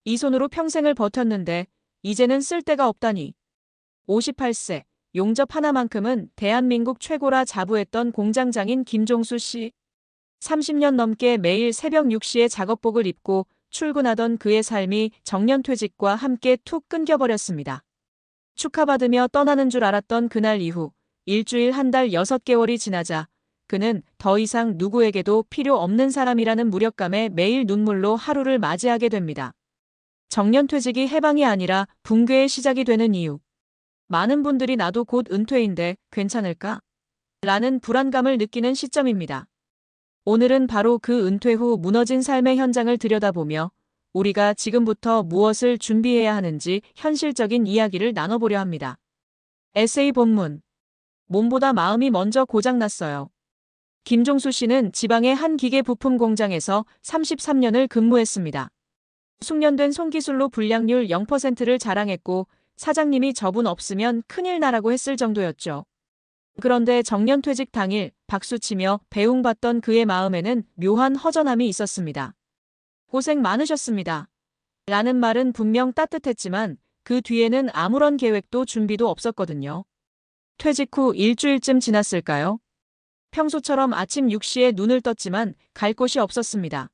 이 손으로 평생을 버텼는데 이제는 쓸 데가 없다니. 58세, 용접 하나만큼은 대한민국 최고라 자부했던 공장장인 김종수 씨. 30년 넘게 매일 새벽 6시에 작업복을 입고 출근하던 그의 삶이 정년퇴직과 함께 툭 끊겨버렸습니다. 축하받으며 떠나는 줄 알았던 그날 이후 일주일 한 달 6개월이 지나자 그는 더 이상 누구에게도 필요 없는 사람이라는 무력감에 매일 눈물로 하루를 맞이하게 됩니다. 정년퇴직이 해방이 아니라 붕괴의 시작이 되는 이유. 많은 분들이 나도 곧 은퇴인데 괜찮을까? 라는 불안감을 느끼는 시점입니다. 오늘은 바로 그 은퇴 후 무너진 삶의 현장을 들여다보며 우리가 지금부터 무엇을 준비해야 하는지 현실적인 이야기를 나눠보려 합니다. 에세이 본문. 몸보다 마음이 먼저 고장났어요. 김종수 씨는 지방의 한 기계 부품 공장에서 33년을 근무했습니다. 숙련된 손기술로 불량률 0%를 자랑했고 사장님이 저분 없으면 큰일 나라고 했을 정도였죠. 그런데 정년퇴직 당일 박수치며 배웅받던 그의 마음에는 묘한 허전함이 있었습니다. 고생 많으셨습니다. 라는 말은 분명 따뜻했지만 그 뒤에는 아무런 계획도 준비도 없었거든요. 퇴직 후 일주일쯤 지났을까요? 평소처럼 아침 6시에 눈을 떴지만 갈 곳이 없었습니다.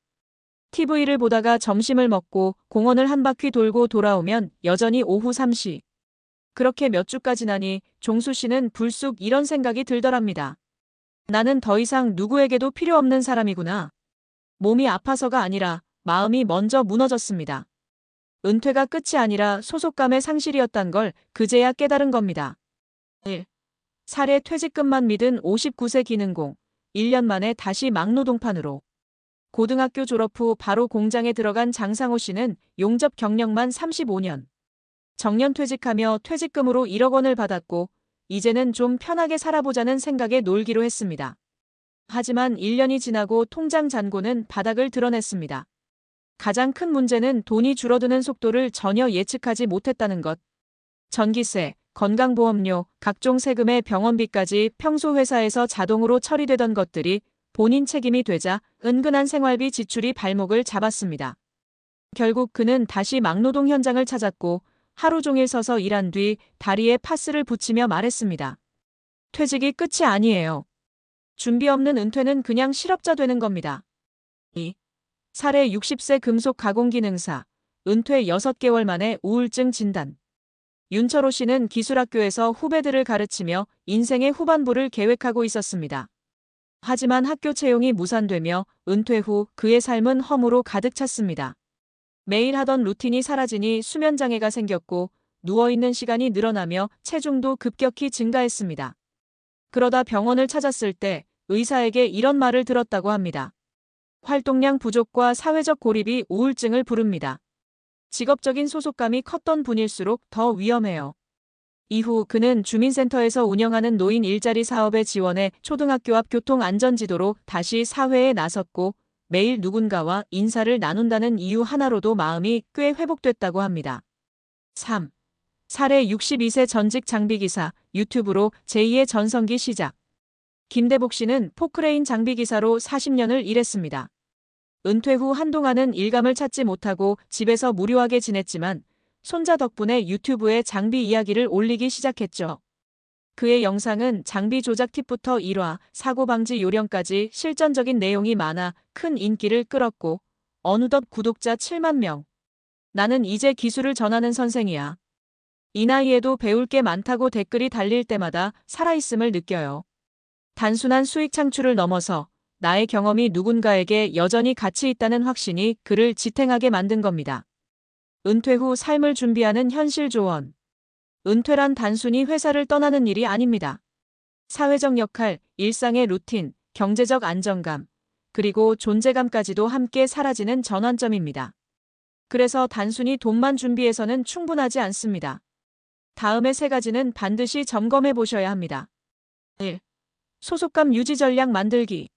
TV를 보다가 점심을 먹고 공원을 한 바퀴 돌고 돌아오면 여전히 오후 3시. 그렇게 몇 주가 지나니 종수 씨는 불쑥 이런 생각이 들더랍니다. 나는 더 이상 누구에게도 필요 없는 사람이구나. 몸이 아파서가 아니라 마음이 먼저 무너졌습니다. 은퇴가 끝이 아니라 소속감의 상실이었단 걸 그제야 깨달은 겁니다. 1. 사례 퇴직금만 믿은 59세 기능공. 1년 만에 다시 막노동판으로. 고등학교 졸업 후 바로 공장에 들어간 장상호 씨는 용접 경력만 35년. 정년퇴직하며 퇴직금으로 1억 원을 받았고 이제는 좀 편하게 살아보자는 생각에 놀기로 했습니다. 하지만 1년이 지나고 통장 잔고는 바닥을 드러냈습니다. 가장 큰 문제는 돈이 줄어드는 속도를 전혀 예측하지 못했다는 것. 전기세, 건강보험료, 각종 세금의 병원비까지 평소 회사에서 자동으로 처리되던 것들이 본인 책임이 되자 은근한 생활비 지출이 발목을 잡았습니다. 결국 그는 다시 막노동 현장을 찾았고 하루 종일 서서 일한 뒤 다리에 파스를 붙이며 말했습니다. 퇴직이 끝이 아니에요. 준비 없는 은퇴는 그냥 실업자 되는 겁니다. 2. 사례 60세 금속 가공기능사. 은퇴 6개월 만에 우울증 진단. 윤철호 씨는 기술학교에서 후배들을 가르치며 인생의 후반부를 계획하고 있었습니다. 하지만 학교 채용이 무산되며 은퇴 후 그의 삶은 허무로 가득 찼습니다. 매일 하던 루틴이 사라지니 수면장애가 생겼고 누워있는 시간이 늘어나며 체중도 급격히 증가했습니다. 그러다 병원을 찾았을 때 의사에게 이런 말을 들었다고 합니다. 활동량 부족과 사회적 고립이 우울증을 부릅니다. 직업적인 소속감이 컸던 분일수록 더 위험해요. 이후 그는 주민센터에서 운영하는 노인 일자리 사업에 지원해 초등학교 앞 교통안전지도로 다시 사회에 나섰고 매일 누군가와 인사를 나눈다는 이유 하나로도 마음이 꽤 회복됐다고 합니다. 3. 사례 62세 전직 장비기사, 유튜브로 제2의 전성기 시작. 김대복 씨는 포크레인 장비기사로 40년을 일했습니다. 은퇴 후 한동안은 일감을 찾지 못하고 집에서 무료하게 지냈지만 손자 덕분에 유튜브에 장비 이야기를 올리기 시작했죠. 그의 영상은 장비 조작 팁부터 일화, 사고 방지 요령까지 실전적인 내용이 많아 큰 인기를 끌었고 어느덧 구독자 7만 명. 나는 이제 기술을 전하는 선생이야. 이 나이에도 배울 게 많다고 댓글이 달릴 때마다 살아있음을 느껴요. 단순한 수익 창출을 넘어서 나의 경험이 누군가에게 여전히 가치 있다는 확신이 그를 지탱하게 만든 겁니다. 은퇴 후 삶을 준비하는 현실 조언. 은퇴란 단순히 회사를 떠나는 일이 아닙니다. 사회적 역할, 일상의 루틴, 경제적 안정감, 그리고 존재감까지도 함께 사라지는 전환점입니다. 그래서 단순히 돈만 준비해서는 충분하지 않습니다. 다음의 3가지는 반드시 점검해 보셔야 합니다. 1. 소속감 유지 전략 만들기.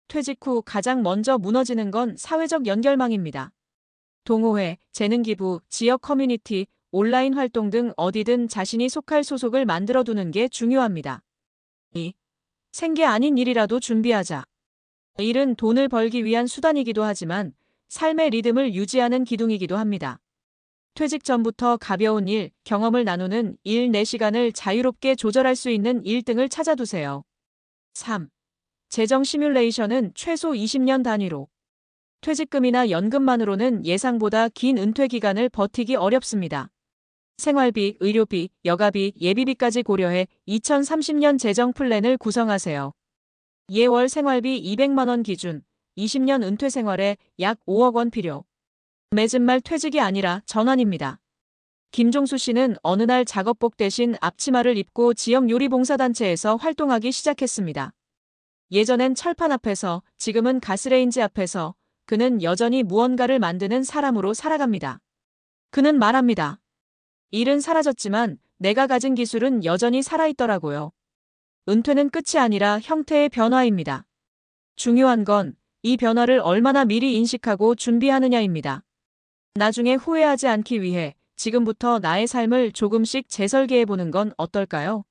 퇴직 후 가장 먼저 무너지는 건 사회적 연결망입니다. 동호회, 재능기부, 지역 커뮤니티, 온라인 활동 등 어디든 자신이 속할 소속을 만들어두는 게 중요합니다. 2. 생계 아닌 일이라도 준비하자. 일은 돈을 벌기 위한 수단이기도 하지만 삶의 리듬을 유지하는 기둥이기도 합니다. 퇴직 전부터 가벼운 일, 경험을 나누는 일 4시간을 자유롭게 조절할 수 있는 1등을 찾아두세요. 3. 재정 시뮬레이션은 최소 20년 단위로. 퇴직금이나 연금만으로는 예상보다 긴 은퇴 기간을 버티기 어렵습니다. 생활비, 의료비, 여가비, 예비비까지 고려해 2030년 재정 플랜을 구성하세요. 예월 생활비 200만 원 기준, 20년 은퇴 생활에 약 5억 원 필요. 맺은 말 퇴직이 아니라 전환입니다. 김종수 씨는 어느 날 작업복 대신 앞치마를 입고 지역 요리봉사단체에서 활동하기 시작했습니다. 예전엔 철판 앞에서, 지금은 가스레인지 앞에서 그는 여전히 무언가를 만드는 사람으로 살아갑니다. 그는 말합니다. 일은 사라졌지만 내가 가진 기술은 여전히 살아있더라고요. 은퇴는 끝이 아니라 형태의 변화입니다. 중요한 건 이 변화를 얼마나 미리 인식하고 준비하느냐입니다. 나중에 후회하지 않기 위해 지금부터 나의 삶을 조금씩 재설계해보는 건 어떨까요?